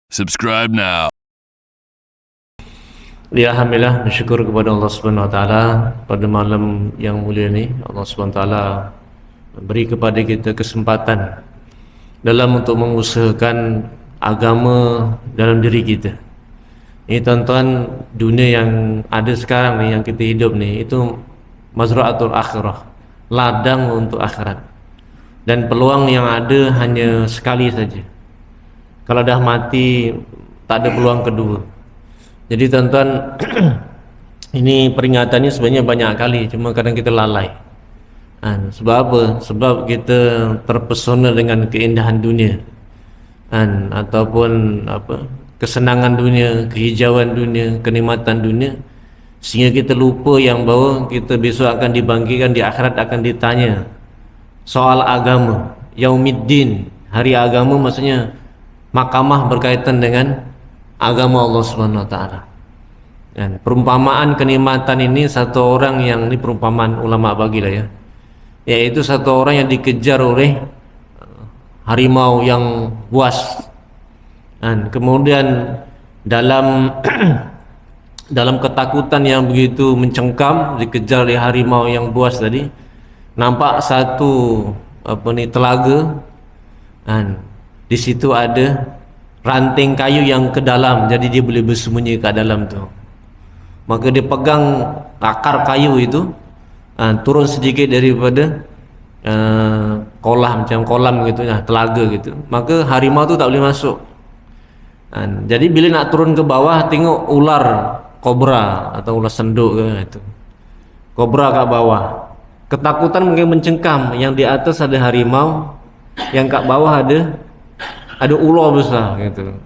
Subscribe now. Ya, alhamdulillah, bersyukur kepada Allah Subhanahu wa taala pada malam yang mulia ini. Allah Subhanahu wa taala beri kepada kita kesempatan dalam untuk mengusahakan agama dalam diri kita. Ini tuan-tuan, dunia yang ada sekarang ni, yang kita hidup ni, itu mazra'atul akhirah, ladang untuk akhirat. Dan peluang yang ada hanya sekali saja. Kalau dah mati, tak ada peluang kedua. Jadi tuan-tuan, ini peringatannya sebenarnya banyak kali, cuma kadang kita lalai. Sebab apa? Sebab kita terpesona dengan keindahan dunia, ataupun kesenangan dunia, kehijauan dunia, kenikmatan dunia, sehingga kita lupa yang bahawa kita besok akan dibangkitkan di akhirat, akan ditanya soal agama. Yaumiddin, hari agama, maksudnya mahkamah berkaitan dengan agama Allah Subhanahu wa taala. Dan perumpamaan kenikmatan ini, satu orang yang ini perumpamaan ulama bagilah ya, yaitu satu orang yang dikejar oleh harimau yang buas. Dan kemudian dalam dalam ketakutan yang begitu mencengkam, dikejar oleh harimau yang buas tadi, nampak satu telaga, dan di situ ada ranting kayu yang ke dalam, jadi dia boleh bersembunyi kat dalam tu. Maka dia pegang akar kayu itu, turun sedikit daripada kolam, macam kolam gitu ya, telaga gitu. Maka harimau tu tak boleh masuk. Jadi bila nak turun ke bawah, tengok ular kobra atau ular senduk ke itu, kobra kat bawah. Ketakutan mungkin mencengkam, yang di atas ada harimau, yang kat bawah ada ular besar gitu.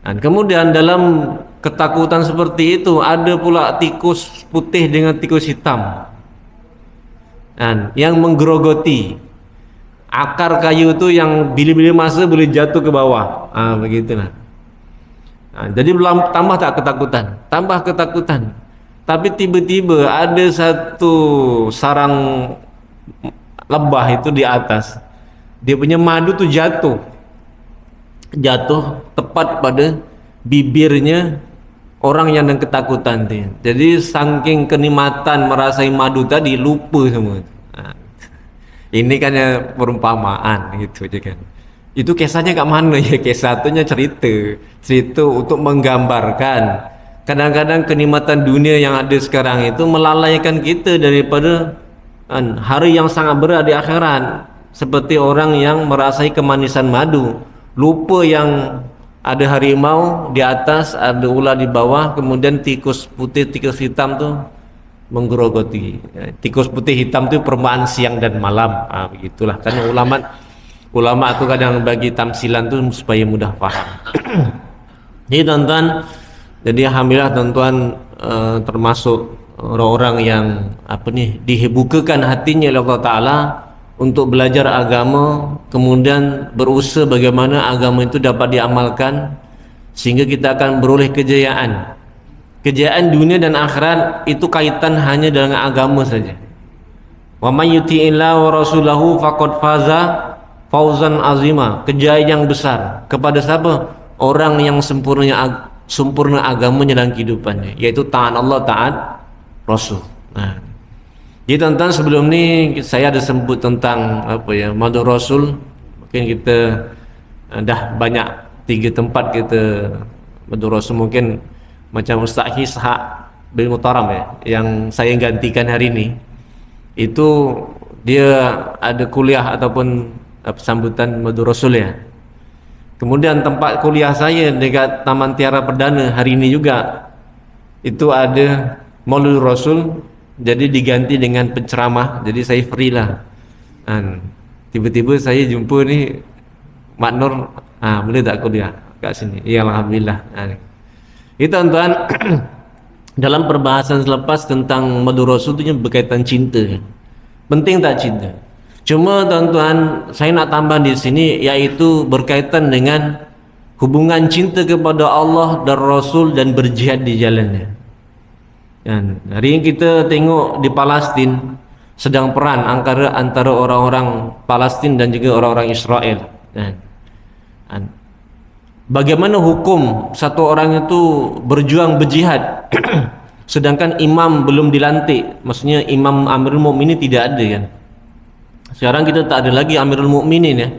Dan kemudian dalam ketakutan seperti itu, ada pula tikus putih dengan tikus hitam, yang menggerogoti akar kayu itu, yang bila-bila masa boleh jatuh ke bawah. Begitulah. Jadi belum tambah tak ketakutan, tambah ketakutan. Tapi tiba-tiba ada satu sarang lebah itu di atas, dia punya madu tu jatuh tepat pada bibirnya orang yang dengan ketakutan dia. Jadi saking kenikmatan merasai madu tadi, lupa semua. Ini kan ya perumpamaan gitu je kan. Itu kisahnya kat mana ya? Kisah satunya cerita untuk menggambarkan kadang-kadang kenikmatan dunia yang ada sekarang itu melalaikan kita daripada hari yang sangat berat di akhirat. Seperti orang yang merasai kemanisan madu, lupa yang ada harimau di atas, ada ular di bawah, kemudian tikus putih, tikus hitam tu menggerogoti. Tikus putih hitam tu perumpamaan siang dan malam. Begitulah kan ulama tu kadang bagi tamsilan tu supaya mudah faham. Jadi tuan-tuan, jadi alhamdulillah tuan-tuan, termasuk orang-orang yang dibukakan hatinya oleh Allah Taala untuk belajar agama, kemudian berusaha bagaimana agama itu dapat diamalkan sehingga kita akan beroleh kejayaan. Kejayaan dunia dan akhirat itu kaitan hanya dengan agama saja. Wa may yuti'illah wa rasulahu faqad faza fauzan azima. Kejayaan yang besar kepada siapa? Orang yang sempurna agamanya dalam kehidupannya, yaitu taat Allah, taat Rasul. Jadi tuan-tuan, sebelum ni saya ada sebut tentang madu Rasul. Mungkin kita dah banyak 3 tempat kita madu Rasul. Mungkin macam Ustaz Ishaq bin Mutaram ya, yang saya gantikan hari ini, itu dia ada kuliah ataupun sambutan madu Rasul ya. Kemudian tempat kuliah saya dekat Taman Tiara Perdana hari ini juga itu ada Maulid Rasul, jadi diganti dengan penceramah. Jadi saya free lah. Tiba-tiba saya jumpa ni Mak Nur, boleh tak kuliah kat sini? Ya, alhamdulillah. Itu tuan-tuan, dalam perbahasan selepas tentang madu Rasul itu berkaitan cinta. Penting tak cinta? Cuma tuan-tuan, saya nak tambah di sini, yaitu berkaitan dengan hubungan cinta kepada Allah dan Rasul dan berjihad di jalannya. Hari ini kita tengok di Palestin sedang perang antara orang-orang Palestin dan juga orang-orang Israel. bagaimana hukum satu orang itu berjuang berjihad sedangkan imam belum dilantik, maksudnya imam Amirul Mukminin tidak ada kan. Sekarang kita tak ada lagi Amirul Mukminin ya.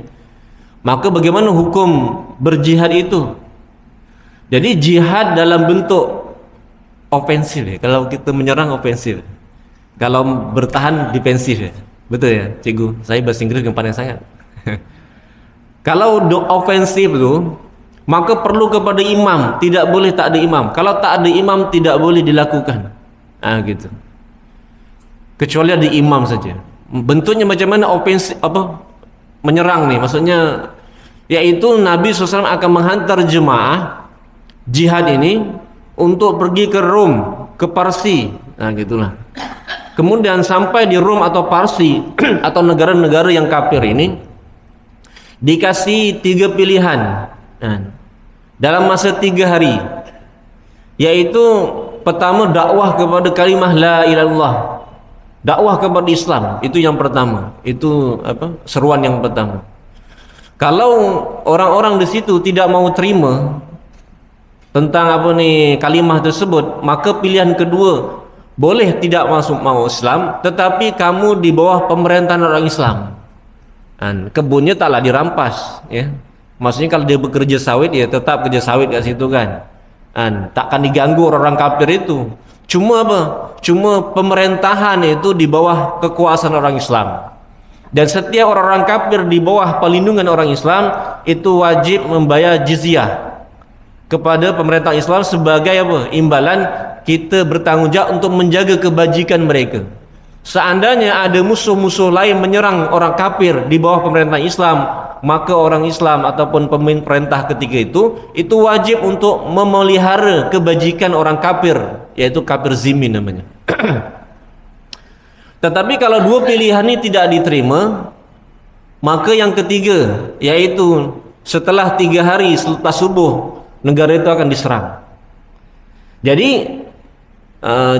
Maka bagaimana hukum berjihad itu? Jadi jihad dalam bentuk ofensif ya. Kalau kita menyerang ofensif, kalau bertahan defensif ya. Betul ya cikgu? Saya bahasa Inggris yang pandai sangat. Kalau ofensif itu, maka perlu kepada imam, tidak boleh tak ada imam. Kalau tak ada imam tidak boleh dilakukan. Gitu. Kecuali ada imam saja. Bentuknya macam mana ofensif menyerang nih, maksudnya yaitu Nabi SAW akan menghantar jemaah jihad ini untuk pergi ke Rom, ke Parsi, gitulah. Kemudian sampai di Rom atau Parsi atau negara-negara yang kafir ini dikasih 3 pilihan dalam masa 3 hari, yaitu pertama dakwah kepada kalimah la ilaha illallah, dakwah kepada Islam, itu yang pertama, itu seruan yang pertama. Kalau orang-orang di situ tidak mau terima tentang kalimah tersebut, maka pilihan kedua, boleh tidak mau Islam, tetapi kamu di bawah pemerintahan orang Islam. Kebunnya taklah dirampas ya. Maksudnya kalau dia bekerja sawit ya tetap kerja sawit kat situ kan. Takkan diganggu orang kafir itu. Cuma Cuma pemerintahan itu di bawah kekuasaan orang Islam. Dan setiap orang-orang kafir di bawah perlindungan orang Islam itu wajib membayar jizyah kepada pemerintah Islam sebagai imbalan kita bertanggung jawab untuk menjaga kebajikan mereka. Seandainya ada musuh-musuh lain menyerang orang kafir di bawah pemerintah Islam, maka orang Islam ataupun pemerintah ketika itu wajib untuk memelihara kebajikan orang kafir, yaitu kafir zimmi namanya. Tetapi kalau dua pilihan ini tidak diterima, maka yang ketiga, yaitu setelah 3 hari selepas subuh, negara itu akan diserang. Jadi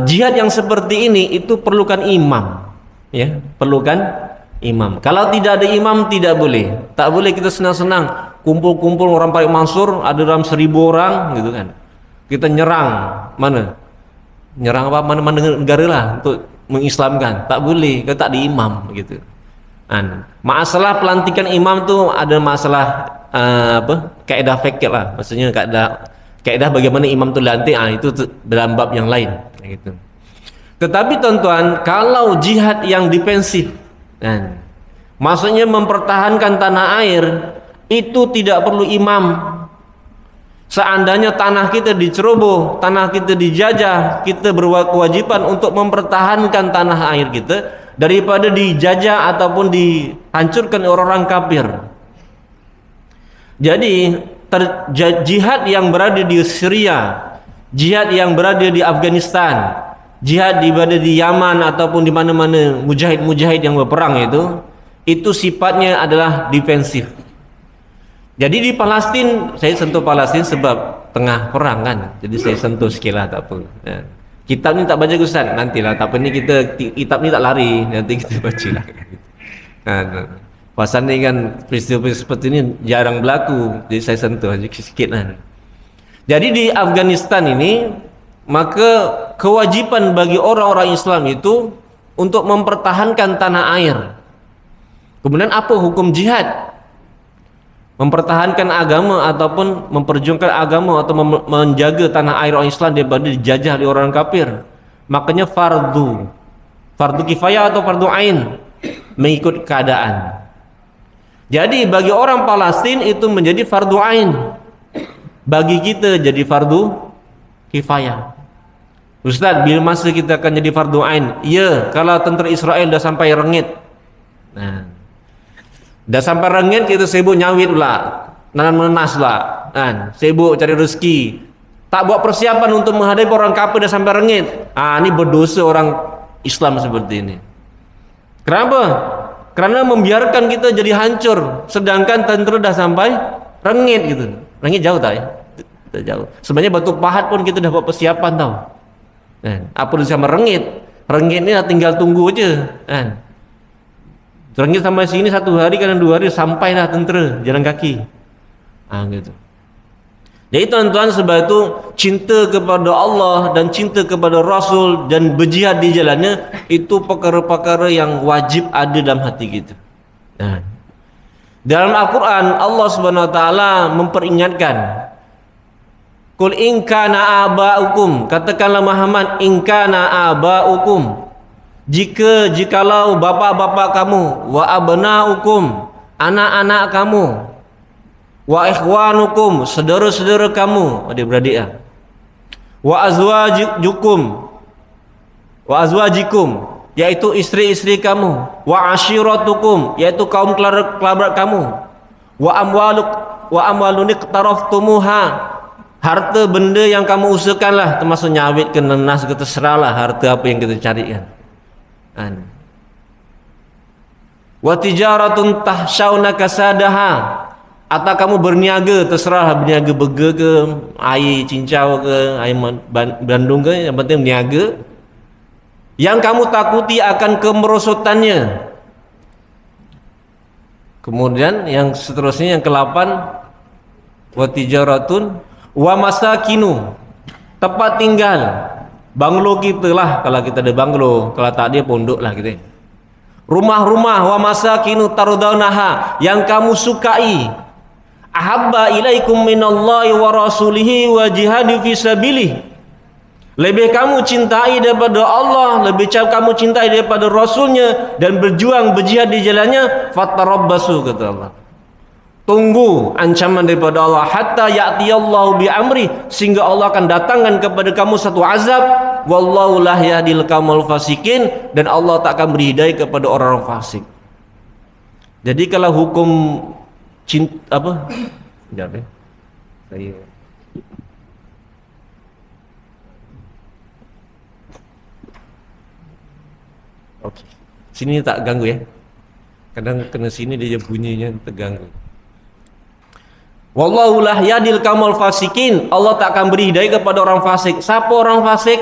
jihad yang seperti ini itu perlukan imam, ya, perlukan imam. Kalau tidak ada imam tidak boleh. Tak boleh kita senang-senang kumpul-kumpul orang Paling Mansur ada dalam 1000 orang gitu kan. Kita nyerang mana? Nyerang mana negara lah untuk mengislamkan. Tak boleh, kita tak ada imam gitu. Masalah pelantikan imam tu ada masalah kaedah fikih lah. Maksudnya kaedah bagaimana imam tu lantik, itu dalam bab yang lain gitu. Tetapi tuan-tuan, kalau jihad yang defensif, maksudnya mempertahankan tanah air, itu tidak perlu imam. Seandainya tanah kita diceroboh, tanah kita dijajah, kita berkewajiban untuk mempertahankan tanah air kita daripada dijajah ataupun dihancurkan orang-orang kafir. Jadi jihad yang berada di Syria, jihad yang berada di Afghanistan, jihad berada di Yaman ataupun di mana-mana mujahid-mujahid yang berperang itu sifatnya adalah defensif. Jadi di Palestin, saya sentuh Palestin sebab tengah perang kan, jadi saya sentuh sekilas tak apa. Kitab ni tak baca Ustaz, nantilah tak apa ni kitab ni tak lari, nanti kita baca lah. Pasal ni kan peristiwa seperti ini jarang berlaku, jadi saya sentuh sikit lah. Jadi di Afghanistan ini, maka kewajiban bagi orang-orang Islam itu untuk mempertahankan tanah air. Kemudian apa hukum jihad? Mempertahankan agama ataupun memperjuangkan agama atau menjaga tanah air orang Islam daripada dijajah oleh orang kafir. Makanya fardu kifayah atau fardu ain, mengikut keadaan. Jadi bagi orang Palestin itu menjadi fardu ain, bagi kita jadi fardu kifayah. Ustaz, bila masa kita akan jadi fardu ain? Ya, kalau tentera Israel dah sampai Rengit. Dah sampai Rengit, kita sibuk nyawit pula, nanam nenas pula, sibuk cari rezeki, tak buat persiapan untuk menghadapi orang kafir dah sampai Rengit. Ini berdosa orang Islam seperti ini. Kenapa? Karena membiarkan kita jadi hancur, sedangkan tentera dah sampai Rengit gitu. Rengit jauh tak ya? Tak jauh. Sebenarnya Batu Pahat pun kita dah buat persiapan tau. Apa dia sama Rengit? Rengit ni tinggal tunggu je. Rengit sampai sini 1 hari, kadang 2 hari sampai dah tentera jalan kaki. Gitu. Jadi tuan-tuan, sebab itu cinta kepada Allah dan cinta kepada Rasul dan berjihad di jalannya itu perkara-perkara yang wajib ada dalam hati kita. Dalam Al-Quran Allah Subhanahu Wa Taala memperingatkan, Qul in kana aba'ukum, katakanlah Muhammad, in kana aba'ukum, jikalau bapa-bapa kamu, wa abna'ukum, anak-anak kamu, wa ikhwanukum, saudara-saudara kamu, adik-beradik ya, wa azwajikum, yaitu istri-istri kamu, wa ashiratukum, yaitu kaum kerabat kamu, wa amwalun iqtaraftumuha, harta benda yang kamu usahakanlah, termasuk nyawit ke nenas ke, terserahlah harta apa yang kita carikan. Wa tijaratun tahsyauna kasadaha, atau kamu berniaga, terserah berniaga berga ke, air cincau ke, air bandung ke, yang penting berniaga yang kamu takuti akan kemerosotannya. Kemudian yang seterusnya, yang ke-8, wa tijaratun wa masakinu, tempat tinggal, banglo kita lah kalau kita ada banglo, kalau tak ada pondok lah kita. Rumah-rumah, wa masakinu tardaunaha, yang kamu sukai, ahabba ilaikum minallahi wa rasulihi wa jihadi fi sabilih, lebih kamu cintai daripada Allah, lebih kamu cintai daripada Rasulnya, dan berjuang berjihad di jalannya, fatarabbasu, kata Allah, tunggu ancaman daripada Allah, hatta ya'tiyallahu bi amri, sehingga Allah akan datangkan kepada kamu satu azab, wallahu la yahdil qaumal fasikin, dan Allah tak akan beri hidayah kepada orang-orang fasik. Jadi kalau hukum cinta apa? Sekejap ya. Saya okey. Sini tak ganggu ya. Kadang kena sini dia bunyinya terganggu. Wallahu la yahdil qaumal fasikin, Allah tak akan beri hidayah kepada orang fasik. Siapa orang fasik?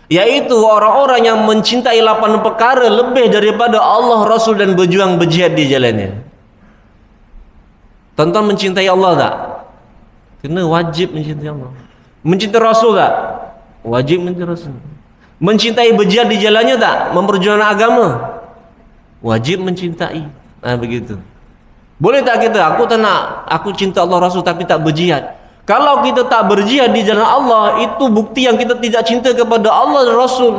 Yaitu orang-orang yang mencintai 8 perkara lebih daripada Allah, Rasul, dan berjuang berjihad di jalannya. Tuan-tuan mencintai Allah tak? Kena wajib mencintai Allah. Mencintai Rasul tak? Wajib mencintai Rasul. Mencintai berjihad di jalannya tak? Memperjuangkan agama, wajib mencintai. Begitu. Boleh tak kita, aku tak nak, aku cinta Allah Rasul tapi tak berjihad. Kalau kita tak berjihad di jalan Allah, itu bukti yang kita tidak cinta kepada Allah dan Rasul.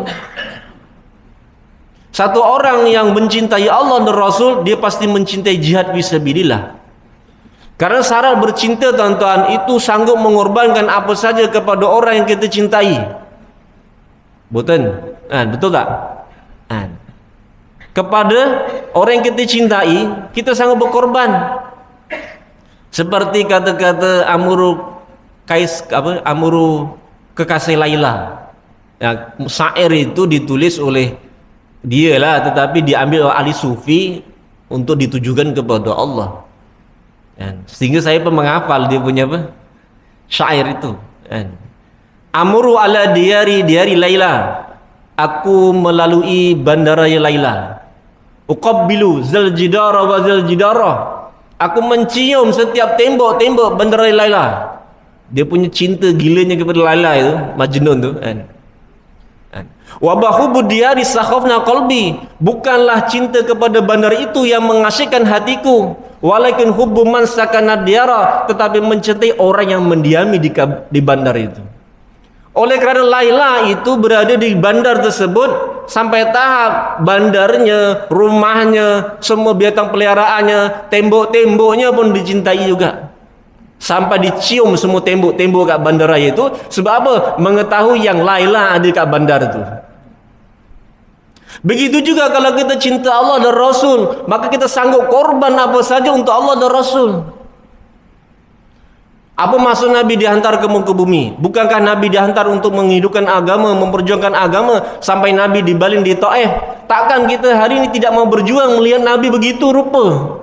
Satu orang yang mencintai Allah dan Rasul, dia pasti mencintai jihad fisabilillah. Karena syarat bercinta, tuan-tuan, itu sanggup mengorbankan apa saja kepada orang yang kita cintai. Betul? Betul tak? Kepada orang yang kita cintai, kita sanggup berkorban. Seperti kata-kata Amru kekasih Laila. Syair itu ditulis oleh dia lah, tetapi diambil oleh ahli sufi untuk ditujukan kepada Allah. Sehingga saya pun menghafal dia punya syair itu. Amru ala diyari Laila, aku melalui bandara Laila. Uqabbilu zal jidara wa zal jidara, aku mencium setiap tembok-tembok bandara Laila. Dia punya cinta gilanya kepada Laila itu, Majnun tu wa bahubud diyari sakhafna qalbi, bukanlah cinta kepada bandar itu yang mengasihkan hatiku, walakin hubbu man sakana diyara, tetapi mencintai orang yang mendiami di bandar itu. Oleh kerana Laila itu berada di bandar tersebut, sampai tahap bandarnya, rumahnya, semua binatang peliharaannya, tembok-temboknya pun dicintai juga. Sampai dicium semua tembok-tembok kat bandaraya itu. Sebab apa? Mengetahui yang Laila ada kat bandar itu. Begitu juga kalau kita cinta Allah dan Rasul, maka kita sanggup korban apa saja untuk Allah dan Rasul. Apa maksud Nabi dihantar ke muka bumi? Bukankah Nabi dihantar untuk menghidupkan agama, memperjuangkan agama, sampai Nabi dibaling di Taif? Takkan kita hari ini tidak mau berjuang melihat Nabi begitu rupa?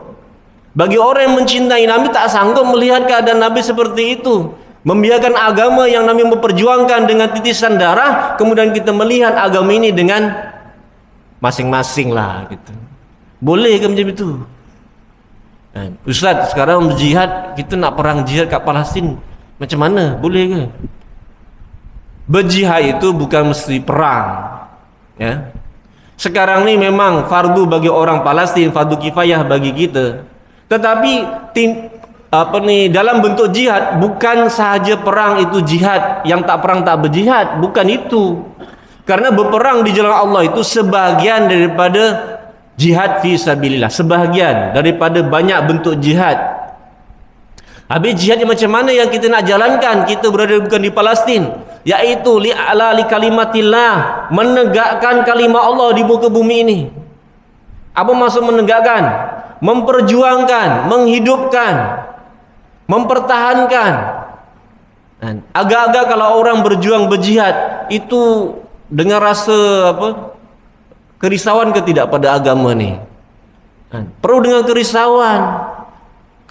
Bagi orang yang mencintai Nabi, tak sanggup melihat keadaan Nabi seperti itu, membiarkan agama yang Nabi memperjuangkan dengan titisan darah, kemudian kita melihat agama ini dengan masing-masing lah gitu. Boleh ke macam itu? Ustaz, sekarang berjihad, kita nak perang jihad kat Palestin, Macam mana? Boleh ke? Berjihad itu bukan mesti perang, ya. Sekarang ni memang fardu bagi orang Palestin, fardu kifayah bagi kita. Tetapi dalam bentuk jihad bukan sahaja perang itu jihad, yang tak perang tak berjihad, bukan itu. Karena berperang di jalan Allah itu sebahagian daripada jihad fi sabilillah, sebahagian daripada banyak bentuk jihad. Habis jihad yang macam mana yang kita nak jalankan? Kita berada bukan di Palestin, iaitu li'ala li kalimatillah, menegakkan kalimah Allah di muka bumi ini. Apa maksud menegakkan? Memperjuangkan, menghidupkan, mempertahankan. Agak-agak kalau orang berjuang berjihad itu dengan rasa kerisauan ke tidak pada agama ni? Perlu dengan kerisauan.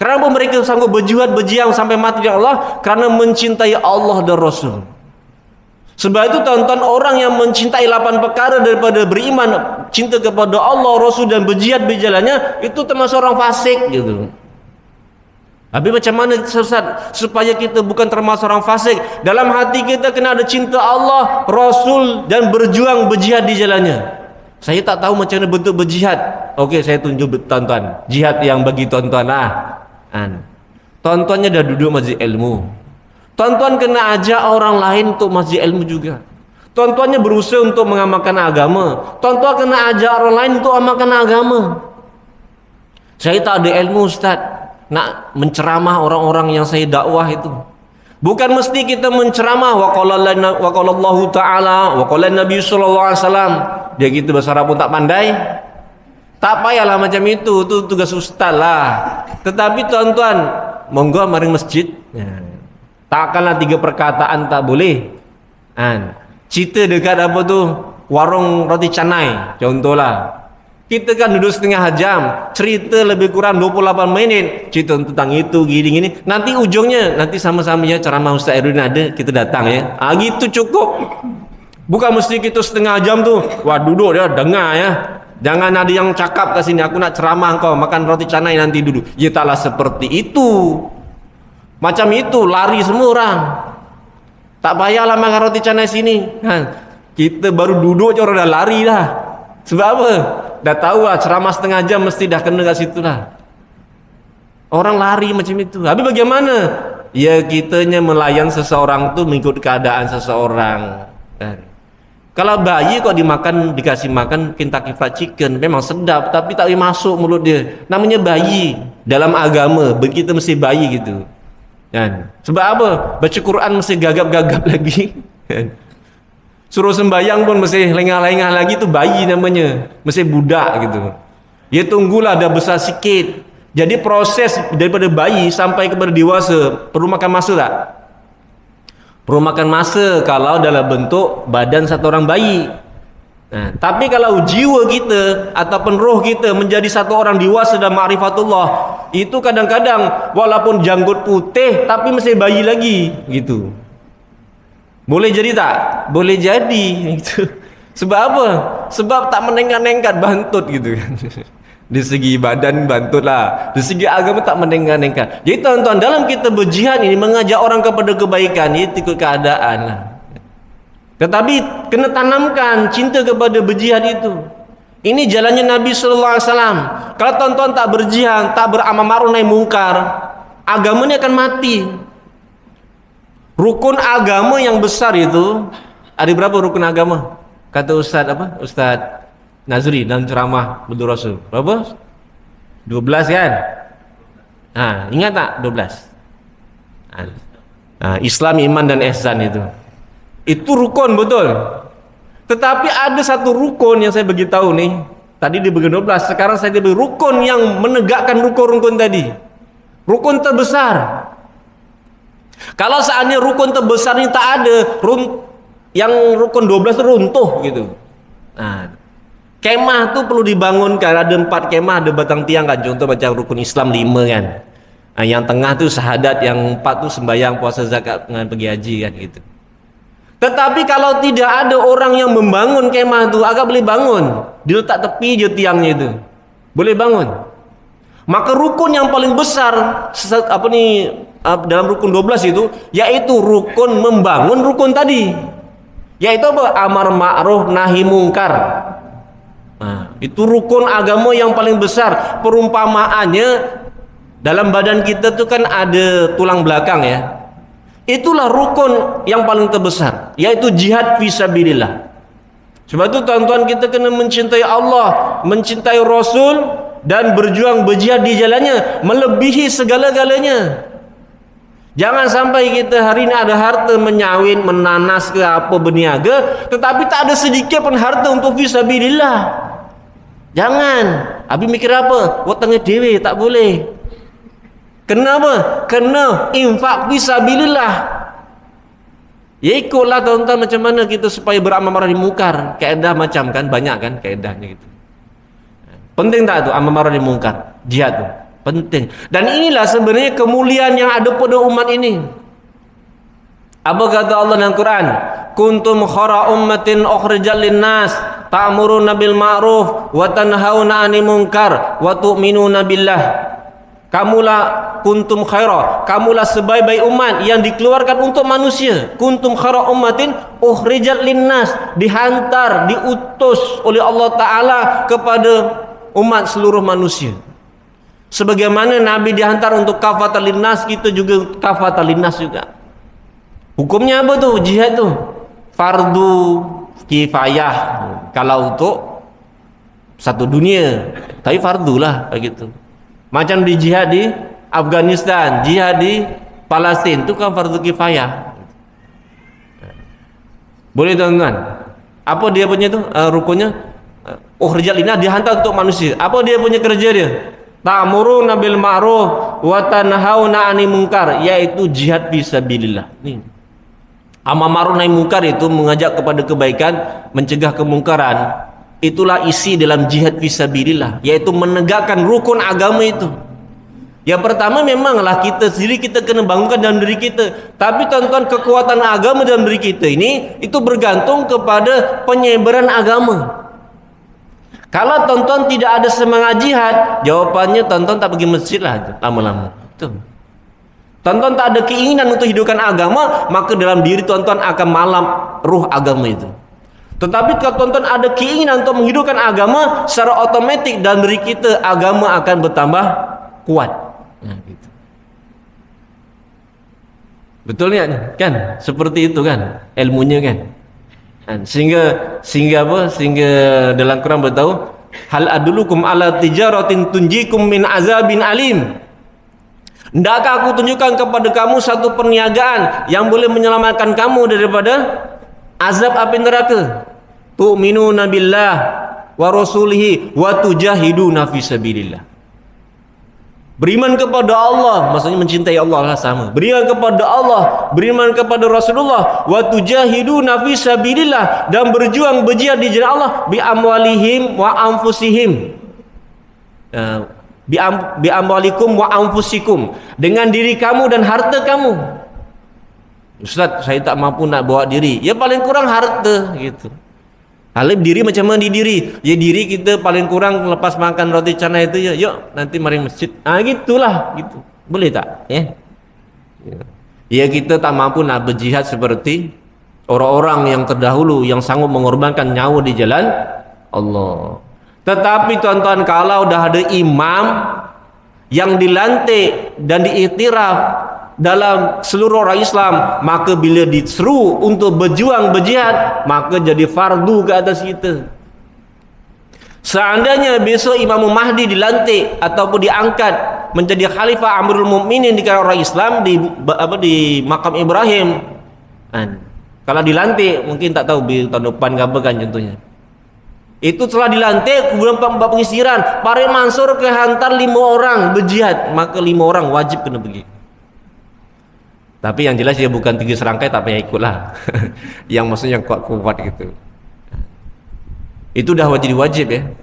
Kenapa mereka sanggup berjuang sampai mati di Allah? Karena mencintai Allah dan Rasul. Sebab itu tuan-tuan, orang yang mencintai 8 perkara daripada beriman, cinta kepada Allah, Rasul dan berjihad berjalannya, itu termasuk orang fasik gitu. Habis macam mana Ustaz supaya kita bukan termasuk orang fasik? Dalam hati kita kena ada cinta Allah, Rasul dan berjuang berjihad di jalannya. Saya tak tahu macam mana bentuk berjihad. Okey, saya tunjuk tuan-tuan jihad yang bagi tuan-tuan lah. Tuan-tuannya dah duduk majlis ilmu, tuan-tuan kena ajak orang lain untuk majlis ilmu juga. Tuan-tuannya berusaha untuk mengamalkan agama, tuan-tuan kena ajak orang lain untuk amalkan agama. Saya tak ada ilmu Ustaz nak menceramah orang-orang yang saya dakwah itu. Bukan mesti kita menceramah wa qala Allah taala wa qala Nabi sallallahu alaihi wasallam. Dia kita bahasa Arab pun tak pandai. Tak payahlah macam itu tugas ustaz lah. Tetapi tuan-tuan, monggo mari masjid. Takkanlah 3 perkataan tak boleh. Cerita dekat warung roti canai contohlah. Kita kan duduk setengah jam, cerita lebih kurang 28 minit, cerita tentang itu gini-gini. Nanti ujungnya nanti sama-sama ya ceramah Ustaz Erwin ada, kita datang ya. Gitu cukup. Bukan mesti kita setengah jam tu, wah duduk dia dengar ya. Jangan ada yang cakap kat sini, aku nak ceramah kau makan roti canai nanti duduk. Ya taklah seperti itu. Macam itu lari semua orang. Tak payahlah makan roti canai sini. Kita baru duduk je orang dah lari dah. Sebab apa? Dah tahu lah ceramah setengah jam mesti dah kena kat situ lah. Orang lari macam itu. Habis bagaimana? Ya kitanya melayan seseorang tu mengikut keadaan seseorang. Kalau bayi kok dikasih makan Kentucky Fried Chicken memang sedap tapi tak boleh masuk mulut dia. Namanya bayi. Dalam agama kita mesti bayi gitu. Sebab apa? Baca Quran mesti gagap-gagap lagi. Suruh sembahyang pun mesti lengah-lengah lagi, tu bayi namanya. Mesti budak gitu. Ya tunggulah dah besar sikit. Jadi proses daripada bayi sampai kepada dewasa perlu makan masa tak? Perlu makan masa kalau dalam bentuk badan satu orang bayi. Tapi kalau jiwa kita ataupun roh kita menjadi satu orang dewasa dan ma'rifatullah, itu kadang-kadang walaupun janggut putih tapi masih bayi lagi gitu. Boleh jadi tak? Boleh jadi gitu. Sebab apa? Sebab tak menengah-nengkat bantut gitu kan. Di segi badan bantut lah, di segi agama tak menengah-nengkat. Jadi tuan-tuan, dalam kita berjihad ini mengajak orang kepada kebaikan, itu ikut keadaan lah. Tetapi kena tanamkan cinta kepada berjihad itu. Ini jalannya Nabi sallallahu alaihi wasallam. Kalau tuan-tuan tak berjihad, tak beramal ma'ruf nahi mungkar, agama ini akan mati. Rukun agama yang besar itu ada berapa rukun agama? Kata Ustaz Nazri dalam ceramah Abdul Rasul. Berapa? 12 kan? Ingat tak 12? Islam, iman dan ihsan itu. Itu rukun betul. Tetapi ada satu rukun yang saya beritahu nih. Tadi dia bagi 12, sekarang saya bagi rukun yang menegakkan rukun-rukun tadi. Rukun terbesar. Kalau seandainya rukun terbesar ini tak ada, yang rukun 12 itu runtuh gitu. Kemah tu perlu dibangunkan, ada 4 kemah, ada batang tiang kan, contoh macam rukun Islam 5 kan. Yang tengah tu syahadat, yang 4 tu sembahyang, puasa, zakat, dengan pergi haji kan gitu. Tetapi kalau tidak ada orang yang membangun kemah tu, agak boleh bangun, diletak tepi je tiangnya itu, boleh bangun. Maka rukun yang paling besar dalam rukun 12 itu, yaitu rukun membangun rukun tadi, yaitu apa? Amar ma'ruf nahi mungkar. Nah, itu rukun agama yang paling besar. Perumpamaannya, dalam badan kita tuh kan ada tulang belakang ya. Itulah rukun yang paling terbesar, yaitu jihad fisabilillah. Sebab itu tuan-tuan, kita kena mencintai Allah, mencintai Rasul, dan berjuang berjihad di jalannya melebihi segala-galanya. Jangan sampai kita hari ini ada harta menyawin, menanas ke apa, berniaga, tetapi tak ada sedikit pun harta untuk fisabilillah. Jangan. Abi mikir apa? Wetenge dewe tak boleh. Kenapa? Kena infak fisabilillah. Ya ikutlah tuan-tuan macam mana kita supaya beramal ma'ruf nahi mungkar. Kaedah macam kan, banyak kan kaedahnya gitu. Penting tak tu amal ma'ruf nahi mungkar? Jihad tu penting. Dan inilah sebenarnya kemuliaan yang ada pada umat ini. Apa kata Allah dalam Quran? Kuntum khara ummatin ukhrijat linnas ta'muruna bil ma'ruf wa tanhauna 'anil munkar wa tu'minuna billah. Kamulah kuntum khaira, kamulah sebaik-baik umat yang dikeluarkan untuk manusia. Kuntum khara ummatin ukhrijat linnas, dihantar, diutus oleh Allah Ta'ala kepada umat seluruh manusia. Sebagaimana Nabi dihantar untuk kafatal linnas, kita juga kafatal linnas juga. Hukumnya apa tu? Jihad tu fardu kifayah kalau untuk satu dunia, tapi fardu lah begitu. Macam di jihad di Afghanistan, jihad di Palestin, itu kan fardu kifayah. Boleh tuan-tuan? Apa dia punya tu rukunnya? Ukhrijat linnas, dihantar untuk manusia. Apa dia punya kerja dia? Ta'muruna bil ma'ruf wa tanhauna 'anil munkar, yaitu jihad fisabilillah. Ni amar ma'ruf nahi mungkar itu mengajak kepada kebaikan, mencegah kemungkaran. Itulah isi dalam jihad fisabilillah, yaitu menegakkan rukun agama itu. Yang pertama memanglah kita sendiri, kita kena bangunkan dalam diri kita. Tapi tuan-tuan, kekuatan agama dalam diri kita ini itu bergantung kepada penyebaran agama. Kalau tuan-tuan tidak ada semangat jihad, jawapannya tuan-tuan tak pergi masjid lah lama-lama. Tuan-tuan tak ada keinginan untuk hidupkan agama, maka dalam diri tuan-tuan akan malam ruh agama itu. Tetapi kalau tuan-tuan ada keinginan untuk menghidupkan agama, secara otomatik dalam diri kita agama akan bertambah kuat. Nah, gitu. Betul ya? Kan? Seperti itu kan ilmunya kan? Sehingga apa? Sehingga dalam Quran beritahu, hal adulukum ala tijaratin tunjikum min azabin alim. Hendakkah aku tunjukkan kepada kamu satu perniagaan yang boleh menyelamatkan kamu daripada azab api neraka? Tu'minuna billah wa rasulihi wa tujahiduna fi sabilillah. Beriman kepada Allah, maksudnya mencintai Allah lah sama. Beriman kepada Allah, beriman kepada Rasulullah, wa tujahiduna fi sabilillah, dan berjuang berjihad di jalan Allah bi amwalihim wa anfusihim. Bi amwalikum wa anfusikum, dengan diri kamu dan harta kamu. Ustaz, saya tak mampu nak bawa diri. Ya paling kurang harta gitu. Halib diri macam mana di diri? Ya diri kita paling kurang lepas makan roti canai itu ya, yuk nanti mari masjid. Gitulah gitu. Boleh tak? Ya. Ya kita tak mampu nak berjihad seperti orang-orang yang terdahulu yang sanggup mengorbankan nyawa di jalan Allah. Tetapi tuan-tuan, kalau dah ada imam yang dilantik dan diiktiraf dalam seluruh orang Islam, maka bila diseru untuk berjuang berjihad, maka jadi fardu ke atas kita. Seandainya besok Imam Mahdi dilantik ataupun diangkat menjadi khalifah Amirul Mukminin di kalangan orang Islam di makam Ibrahim, kalau dilantik mungkin tak tahu tahun depan ke apa kan contohnya, itu telah dilantik kemudian pengisiran Parik Mansur kehantar 5 orang berjihad, maka 5 orang wajib kena pergi. Tapi yang jelas dia bukan 3 serangkai, tak payah ikutlah. Yang maksudnya yang kuat-kuat gitu. Itu dah wajib ya.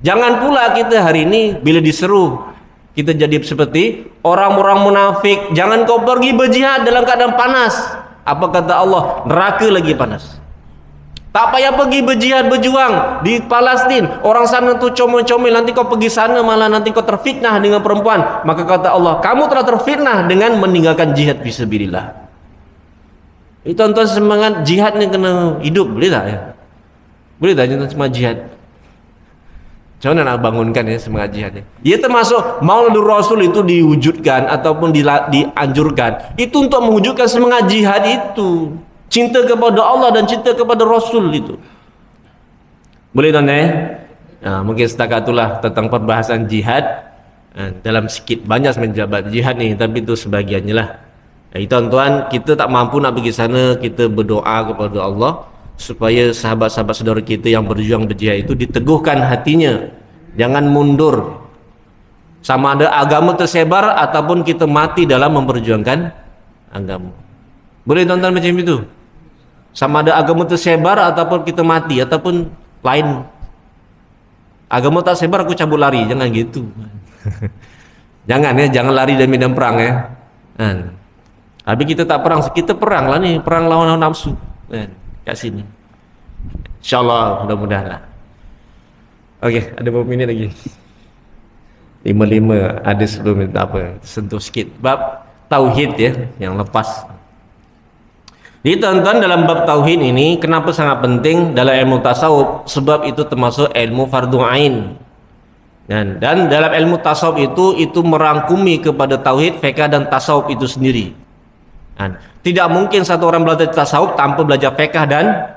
Jangan pula kita hari ini bila diseru kita jadi seperti orang-orang munafik. Jangan kau pergi berjihad dalam keadaan panas. Apa kata Allah? Neraka lagi panas. Tak payah pergi berjihad berjuang di Palestin. Orang sana tu comel-comel, nanti kau pergi sana malah nanti kau terfitnah dengan perempuan. Maka kata Allah, kamu telah terfitnah dengan meninggalkan jihad fisabilillah. Itu tuan-tuan, semangat jihad ni kena hidup, boleh tak ya? Boleh tak tuan semangat jihad? Macam mana nak bangunkan ya semangat jihad ni? Ia termasuk Maulid Rasul itu diwujudkan ataupun dianjurkan. Itu untuk mewujudkan semangat jihad itu. Cinta kepada Allah dan cinta kepada Rasul itu. Boleh tuan mungkin setakat itulah tentang perbahasan jihad. Dalam sikit banyak menjabat jihad ni, tapi itu sebagiannya lah. Tuan-tuan, kita tak mampu nak pergi sana, kita berdoa kepada Allah supaya sahabat-sahabat saudara kita yang berjuang berjihad itu diteguhkan hatinya, jangan mundur, sama ada agama tersebar ataupun kita mati dalam memperjuangkan agama. Boleh tuan-tuan macam itu? Sama ada agama tersebar ataupun kita mati, ataupun lain, agama tak sebar aku cabut lari, jangan gitu. Jangan ya, jangan lari dari medan perang ya. Tapi kita tak perang, kita perang lah nih, perang lawan nafsu kat sini. InsyaAllah, mudah-mudahan lah. Okey, ada berapa minit lagi? 5 ada 10 minit, tak apa, sentuh sikit bab tauhid ya, yang lepas. Jadi tuan-tuan, dalam bab tauhid ini kenapa sangat penting dalam ilmu tasawuf? Sebab itu termasuk ilmu fardu ain. Dan dalam ilmu tasawuf itu merangkumi kepada tauhid, fiqh dan tasawuf itu sendiri. Tidak mungkin satu orang belajar tasawuf tanpa belajar fiqh dan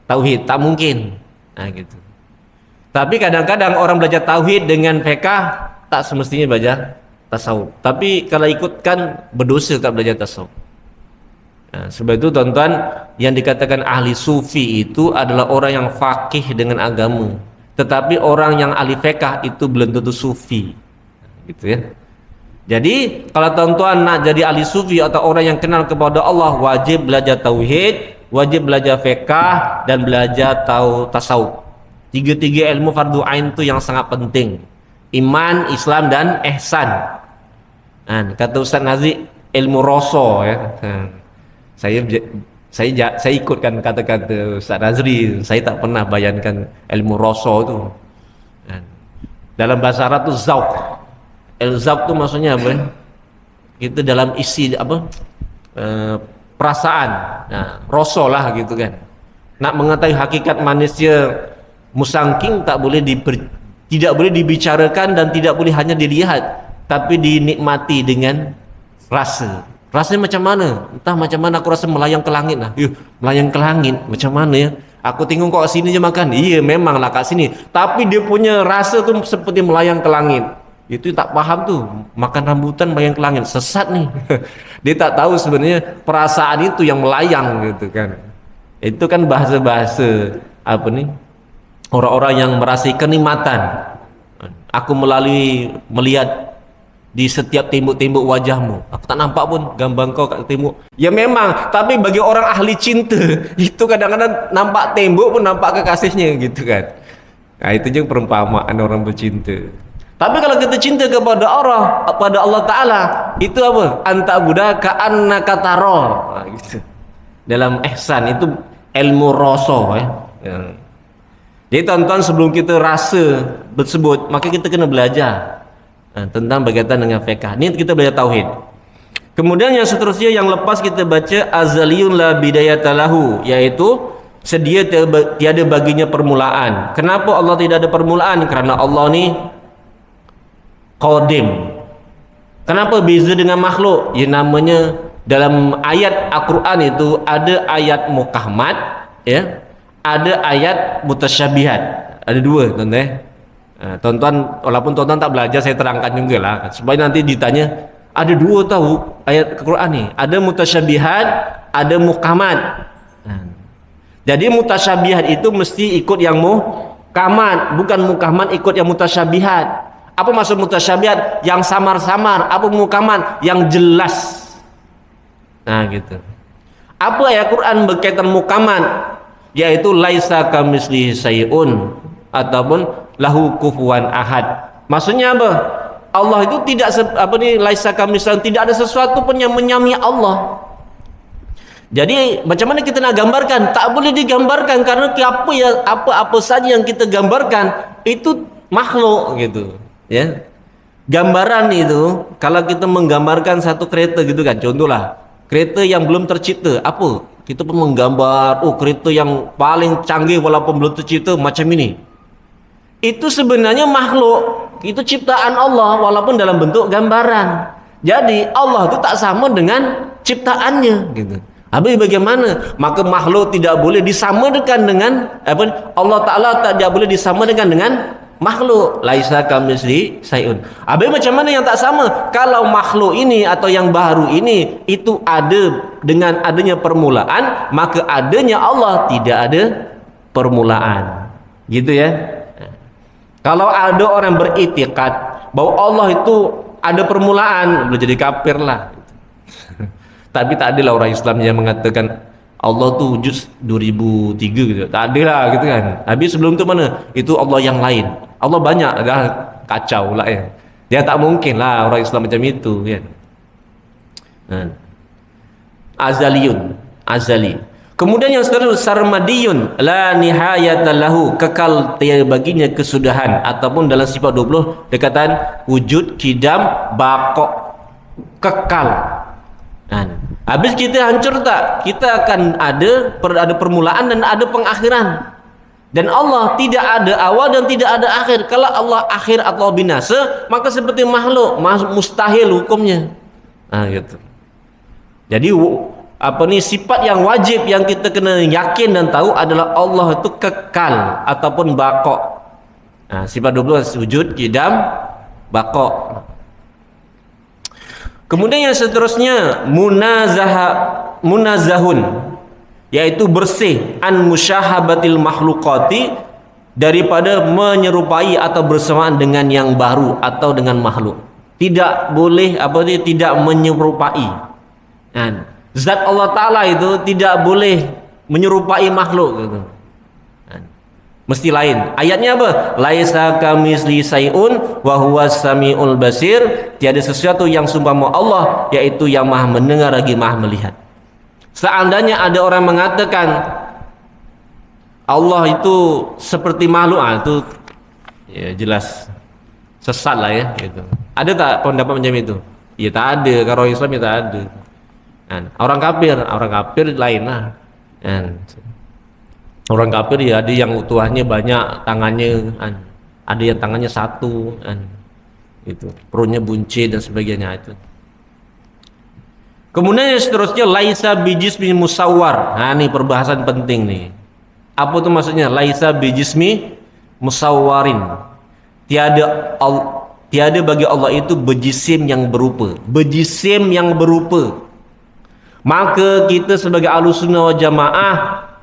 tauhid, tak mungkin. Gitu. Tapi kadang-kadang orang belajar tauhid dengan fiqh tak semestinya belajar tasawuf. Tapi kalau ikutkan berdosa tak belajar tasawuf. Sebab itu tuan-tuan, yang dikatakan ahli sufi itu adalah orang yang faqih dengan agama, tetapi orang yang ahli fiqh itu belum tentu sufi, gitu ya. Jadi kalau tuan-tuan nak jadi ahli sufi atau orang yang kenal kepada Allah, wajib belajar tauhid, wajib belajar fiqh dan belajar tasawuf. Tiga-tiga ilmu fardu ain itu yang sangat penting. Iman, Islam dan ihsan. Kata Ustaz Nazik, ilmu rasa ya. Saya ikutkan kata-kata Ustaz Nazri. Saya tak pernah bayangkan ilmu rasa tu. Dalam bahasa Arab tu zauq. Zauq tu maksudnya apa? Kita dalam isi apa? Perasaan. Rasa lah gitu kan. Nak mengetahui hakikat manusia musangking tidak boleh dibicarakan dan tidak boleh hanya dilihat, tapi dinikmati dengan rasa. Rasanya macam mana? Entah macam mana, aku rasa melayang ke langit lah. Melayang ke langit macam mana ya? Aku tengok kau sini je makan. Iya memanglah kat sini. Tapi dia punya rasa tu seperti melayang ke langit. Itu tak faham tu. Makan rambutan melayang ke langit. Sesat nih. Dia tak tahu sebenarnya perasaan itu yang melayang gitu kan. Itu kan bahasa-bahasa apa nih? Orang-orang yang merasai kenikmatan. Aku melihat di setiap tembok-tembok wajahmu, aku tak nampak pun gambar kau kat tembok. Ya memang, tapi bagi orang ahli cinta itu kadang-kadang nampak tembok pun nampak kekasihnya gitu kan. Itu je perumpamaan orang bercinta. Tapi kalau kita cinta kepada Allah Ta'ala, itu apa? Anta buddha ka'annaka tara. Gitu. Dalam ihsan itu ilmu rasa ya. Jadi tuan-tuan, sebelum kita rasa tersebut, maka kita kena belajar tentang berkaitan dengan fiqh. Ini kita belajar tauhid. Kemudian yang seterusnya yang lepas kita baca azaliyun la bidayatalahu, yaitu sedia tiada baginya permulaan. Kenapa Allah tidak ada permulaan? Kerana Allah ni qadim. Kenapa beza dengan makhluk? Ya namanya dalam ayat Al-Quran itu ada ayat muqahmat ya, ada ayat mutasyabihat. Ada dua tuan-tuan. Tuan-tuan, walaupun tuan-tuan tak belajar, saya terangkan juga lah supaya nanti ditanya. Ada dua tahu ayat Al-Quran ni, ada mutasyabihat, ada muqahmat. Jadi mutasyabihat itu mesti ikut yang muqahmat, bukan muqahmat ikut yang mutasyabihat. Apa maksud mutasyabihat? Yang samar-samar. Apa muqahmat? Yang jelas. Gitu. Apa ayat Quran berkaitan muqahmat? Yaitu laisa kamitslihi syai'un ataupun lahu kufuwan ahad. Maksudnya apa? Allah itu tidak laisa kamitslihi, tidak ada sesuatu pun yang menyamai Allah. Jadi macam mana kita nak gambarkan? Tak boleh digambarkan karena apa saja yang kita gambarkan itu makhluk gitu, ya. Gambaran itu kalau kita menggambarkan satu kereta gitu kan, contohlah kereta yang belum tercipta, apa? Kita pun menggambar, oh kereta yang paling canggih walaupun belum tercipta macam ini. Itu sebenarnya makhluk, itu ciptaan Allah walaupun dalam bentuk gambaran. Jadi Allah itu tak sama dengan ciptaannya gitu. Habis bagaimana? Maka makhluk tidak boleh disamakan dengan Allah Ta'ala tidak boleh disamakan dengan makhluk. Laisa kamitslihi syai'un. Habis macam mana yang tak sama? Kalau makhluk ini atau yang baru ini itu ada dengan adanya permulaan, maka adanya Allah tidak ada permulaan. Gitu ya. Kalau ada orang beriktikad bahwa Allah itu ada permulaan, boleh jadi kafir lah. Tapi tak adalah orang Islam yang mengatakan Allah tu wujud 2003 gitu. Tak adalah gitu kan. Habis sebelum tu mana? Itu Allah yang lain. Allah banyak, dah kacau lah ya. Dia tak mungkin lah orang Islam macam itu kan. Azaliyun, azali. Kemudian yang seterusnya sarmadiyun, la nihayata lahu, kekal tiada baginya kesudahan, ataupun dalam sifat 20 dikatakan wujud, kidam, baqo, kekal. Habis kita hancur tak? Kita akan ada permulaan dan ada pengakhiran. Dan Allah tidak ada awal dan tidak ada akhir. Kalau Allah akhir atau binasa, maka seperti makhluk, mustahil hukumnya. Gitu. Jadi sifat yang wajib yang kita kena yakin dan tahu adalah Allah itu kekal ataupun baqo. Sifat 12 wujud, kidam, baqo. Kemudian yang seterusnya munazahun, yaitu bersih an musyahabatil makhluqati, daripada menyerupai atau bersamaan dengan yang baru atau dengan makhluk. Tidak boleh tidak menyerupai. Zat Allah Ta'ala itu tidak boleh menyerupai makhluk gitu. Mesti lain. Ayatnya apa? Laisa kamitslihi syai'un wa huwas samiul basir. Tiada sesuatu yang seumpama Allah, yaitu yang Maha mendengar lagi Maha melihat. Seandainya ada orang mengatakan Allah itu seperti makhluk, itu ya jelas sesat lah ya gitu. Ada tak pendapat macam itu? Ya tak ada. Kalau Islam ya tak ada. Orang kafir lain lah. Orang kafir ya ada yang tuahnya banyak tangannya, ada yang tangannya satu, itu perutnya buncit dan sebagainya itu. Kemudian yang seterusnya laisa bijismi musawwar. Ini perbahasan penting nih. Apa itu maksudnya? Laisa bijismi musawwarin. Tiada bagi Allah itu bejisim yang berupa. Bejisim yang berupa. Maka kita sebagai Ahlussunnah wal Jamaah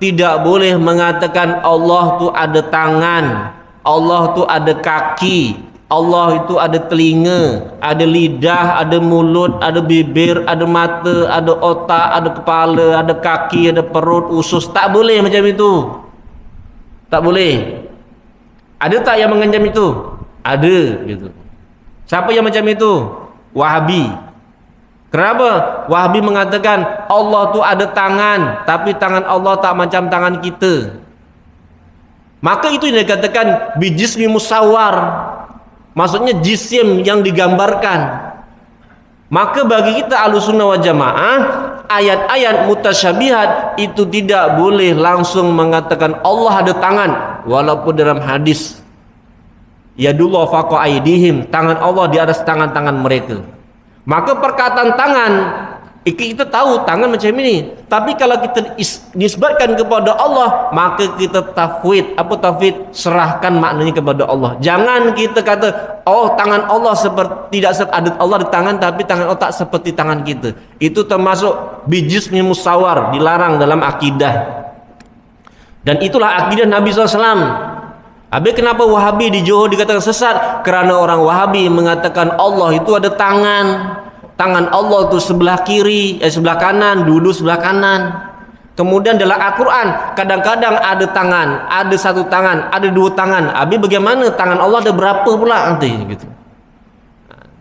tidak boleh mengatakan Allah tu ada tangan, Allah tu ada kaki, Allah itu ada telinga, ada lidah, ada mulut, ada bibir, ada mata, ada otak, ada kepala, ada kaki, ada perut, usus. Tak boleh macam itu. Tak boleh. Ada tak yang mengancam itu? Ada gitu. Siapa yang macam itu? Wahabi. Kenapa? Wahabi mengatakan Allah tu ada tangan, tapi tangan Allah tak macam tangan kita. Maka itu yang dikatakan bijismi musawwar. Maksudnya jisim yang digambarkan. Maka bagi kita Ahlussunnah wal Jamaah, ayat-ayat mutasyabihat itu tidak boleh langsung mengatakan Allah ada tangan, walaupun dalam hadis yadullah faqa aydihim, tangan Allah di atas tangan-tangan mereka. Maka perkataan tangan, kita tahu tangan macam ini. Tapi kalau kita nisbatkan kepada Allah, maka kita tafwid. Apa tafwid? Serahkan maknanya kepada Allah. Jangan kita kata, oh tangan Allah seperti tidak ada Allah di tangan, tapi tangan Allah tak seperti tangan kita. Itu termasuk bijismi musawwar, dilarang dalam akidah. Dan itulah akidah Nabi SAW. Habis kenapa Wahabi di Johor dikatakan sesat? Kerana orang Wahabi mengatakan Allah itu ada tangan. Tangan Allah itu sebelah kiri, sebelah kanan, dulu sebelah kanan. Kemudian dalam Al-Quran kadang-kadang ada tangan, ada satu tangan, ada dua tangan. Habis bagaimana tangan Allah ada berapa pula nanti gitu.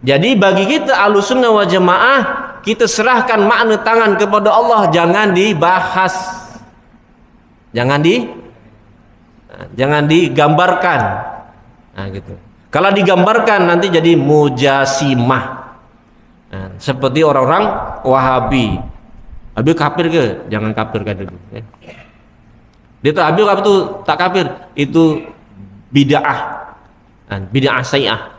Jadi bagi kita Ahlussunnah wal Jamaah, kita serahkan makna tangan kepada Allah, jangan dibahas, jangan digambarkan. Nah, gitu. Kalau digambarkan nanti jadi mujasimah. Nah, seperti orang-orang Wahabi. Habib kafir ke? Jangan kafirkan dulu. Ya. Dia tahu Habib apa itu tak kafir? Itu bid'ah. Nah, bid'ah sayyah.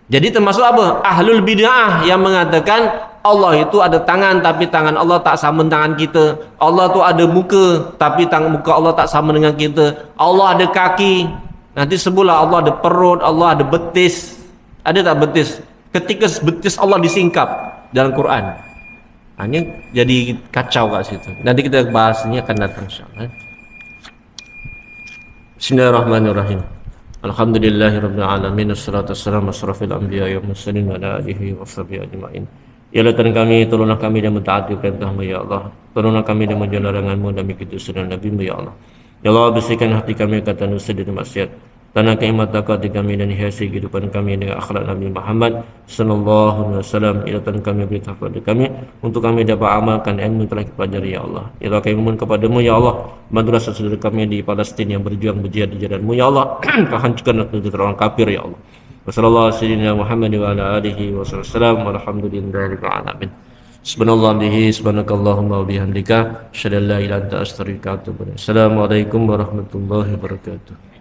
Jadi termasuk apa? Ahlul bid'ah yang mengatakan Allah itu ada tangan tapi tangan Allah tak sama tangan kita. Allah tu ada muka tapi muka Allah tak sama dengan kita. Allah ada kaki. Nanti sebutlah Allah ada perut, Allah ada betis. Ada tak betis? Ketika betis Allah disingkap dalam Quran. Hanya jadi kacau kat situ. Nanti kita bahas ini akan datang insyaallah. Bismillahirrahmanirrahim. Alhamdulillahirabbil alamin, wassalatu wassalamu asrafil anbiya'i wal mursalin wa ala alihi washabihi ajmain. Ya Allah Tuhan kami, tolonglah kami dan mentaati perintah-Mu ya Allah. Tolonglah kami dan menjaga larangan-Mu dan mengikuti sunnah Nabi-Mu ya Allah. Ya Allah, bersihkan hati kami kata nusa dan maksiat. Tanahkan iman takwa hati kami dan hiasi kehidupan kami dengan akhlak Nabi Muhammad sallallahu alaihi wasallam. Ya Tuhan kami beri taufik kami untuk kami dapat amalkan ilmu yang telah kita pelajari ya Allah. Ya Allah, kami memohon kepadamu ya Allah, bantulah saudara kami di Palestin yang berjuang berjihad di jalan-Mu ya Allah. Kau hancurkan orang kafir ya Allah. Wassallallahu alaihi Muhammad wa ala alihi wasallam. Walhamdulillahirabbil alamin. Subhanallah bihi subhanakallahumma wa bihamdika asyhadu an la ilaha illa anta astaghfiruka wa atubu ilaik. Assalamualaikum warahmatullahi wabarakatuh.